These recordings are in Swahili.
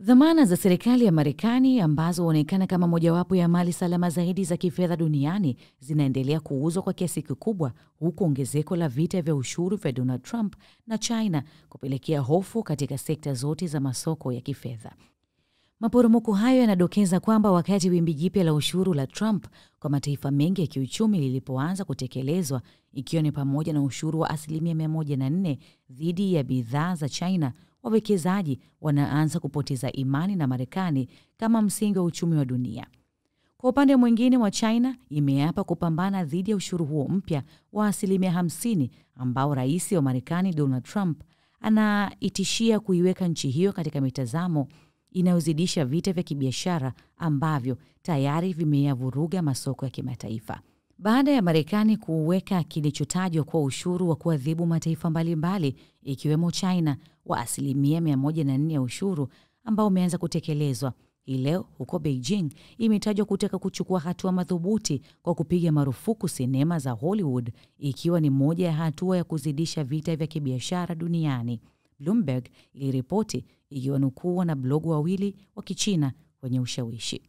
Dhamana za serikali ya Marekani ambazo huonekana kama mojawapo ya mali salama zaidi za kifedha duniani zinaendelea kuuzwa kwa kiasi kikubwa, huku ongezeko la vita vya ushuru vya Donald Trump na China kupelekea hofu katika sekta zote za masoko ya kifedha. Maporomoko hayo yanadokeza kwamba wakati wimbi jipya la ushuru la Trump kwa mataifa mengi ya kiuchumi lilipoanza kutekelezwa, ikiwa ni pamoja na ushuru wa 104% dhidi ya bidhaa za China, wawekezaji wanaanza kupoteza imani na Marekani kama msingi wa uchumi wa dunia. Kwa upande mwingine, wa China imeapa kupambana dhidi ya ushuru huo mpya wa 50% ambao rais wa Marekani Donald Trump anaitishia kuiweka nchi hiyo katika mitazamo inayozidisha vita vya kibiashara ambavyo tayari vimeyavuruga masoko ya kimataifa. Baada ya Marekani kuweka kilichotajwa kwa ushuru wa kuadhibu mataifa mbalimbali ikiwemo China wa 104% ya ushuru ambao umeanza kutekelezwa, hii leo huko Beijing imetajwa kutaka kuchukua hatua madhubuti kwa kupiga marufuku sinema za Hollywood, ikiwa ni moja ya hatua ya kuzidisha vita vya kibiashara duniani. Bloomberg iliripoti ikiwanukuu na blogu wawili wa Kichina wenye ushawishi.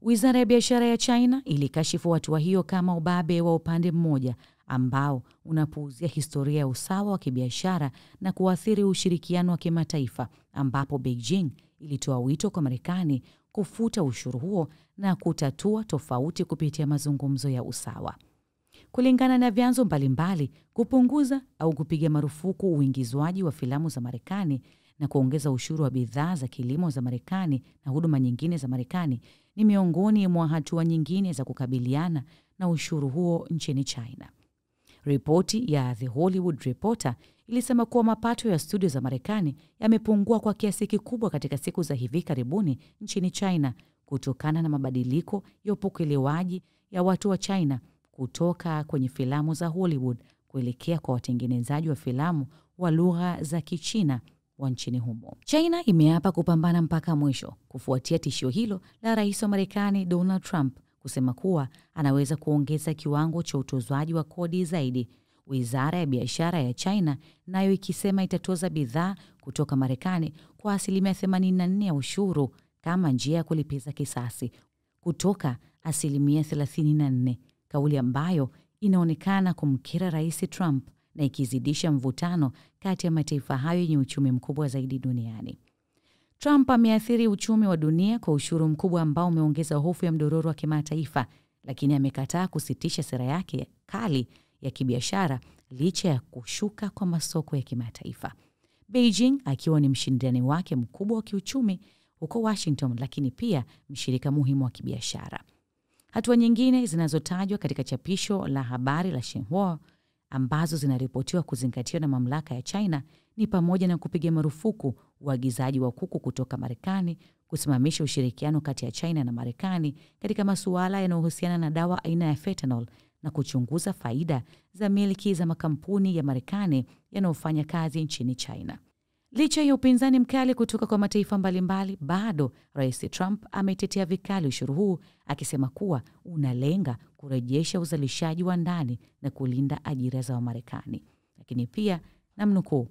Wizara ya biashara ya China ilikashifu hatua hiyo kama ubabe wa upande mmoja ambao unapuuzia historia ya usawa wa kibiashara na kuathiri ushirikiano wa kimataifa, ambapo Beijing ilitoa wito kwa Marekani kufuta ushuru huo na kutatua tofauti kupitia mazungumzo ya usawa. Kulingana na vyanzo mbalimbali, kupunguza au kupiga marufuku uingizwaji wa filamu za Marekani na kuongeza ushuru wa bidhaa za kilimo za Marekani na huduma nyingine za Marekani ni miongoni mwa hatua nyingine za kukabiliana na ushuru huo nchini China. Ripoti ya The Hollywood Reporter ilisema kuwa mapato ya studio za Marekani yamepungua kwa kiasi kikubwa katika siku za hivi karibuni nchini China kutokana na mabadiliko ya upokelewaji ya watu wa China kutoka kwenye filamu za Hollywood kuelekea kwa watengenezaji wa filamu wa lugha za Kichina wa nchini humo. China imeapa kupambana mpaka mwisho kufuatia tishio hilo la rais wa Marekani Donald Trump kusema kuwa anaweza kuongeza kiwango cha utozwaji wa kodi zaidi. Wizara ya biashara ya China nayo ikisema itatoza bidhaa kutoka Marekani kwa 84% ya ushuru kama njia ya kulipiza kisasi kutoka 34%, kauli ambayo inaonekana kumkera rais Trump na ikizidisha mvutano kati ya mataifa hayo yenye uchumi mkubwa zaidi duniani. Trump ameathiri uchumi wa dunia kwa ushuru mkubwa ambao umeongeza hofu ya mdororo wa kimataifa, lakini amekataa kusitisha sera yake kali ya kibiashara licha ya kushuka kwa masoko ya kimataifa. Beijing akiwa ni mshindani wake mkubwa wa kiuchumi huko Washington, lakini pia mshirika muhimu wa kibiashara. Hatua nyingine zinazotajwa katika chapisho la habari la Xinhua ambazo zinaripotiwa kuzingatiwa na mamlaka ya China ni pamoja na kupiga marufuku uagizaji wa kuku kutoka Marekani, kusimamisha ushirikiano kati ya China na Marekani katika masuala yanayohusiana na dawa aina ya fentanyl na kuchunguza faida za miliki za makampuni ya Marekani yanayofanya kazi nchini China. Licha ya upinzani mkali kutoka kwa mataifa mbalimbali, bado Rais Trump ametetea vikali ushuru huu akisema kuwa unalenga kurejesha uzalishaji wa ndani na kulinda ajira za Wamarekani. Lakini pia namnukuu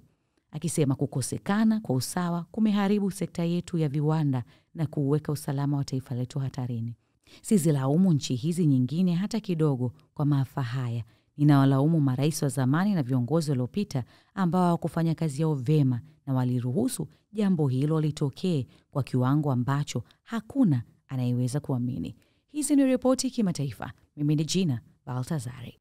akisema kukosekana kwa usawa kumeharibu sekta yetu ya viwanda na kuweka usalama wa taifa letu hatarini. Sizilaumu nchi hizi nyingine hata kidogo kwa maafa haya. Ninawalaumu marais wa zamani na viongozi waliopita ambao hawakufanya kazi yao vema na waliruhusu jambo hilo litokee kwa kiwango ambacho hakuna anayeweza kuamini. Hizi ni ripoti kimataifa. Mimi ni Gina Baltazari.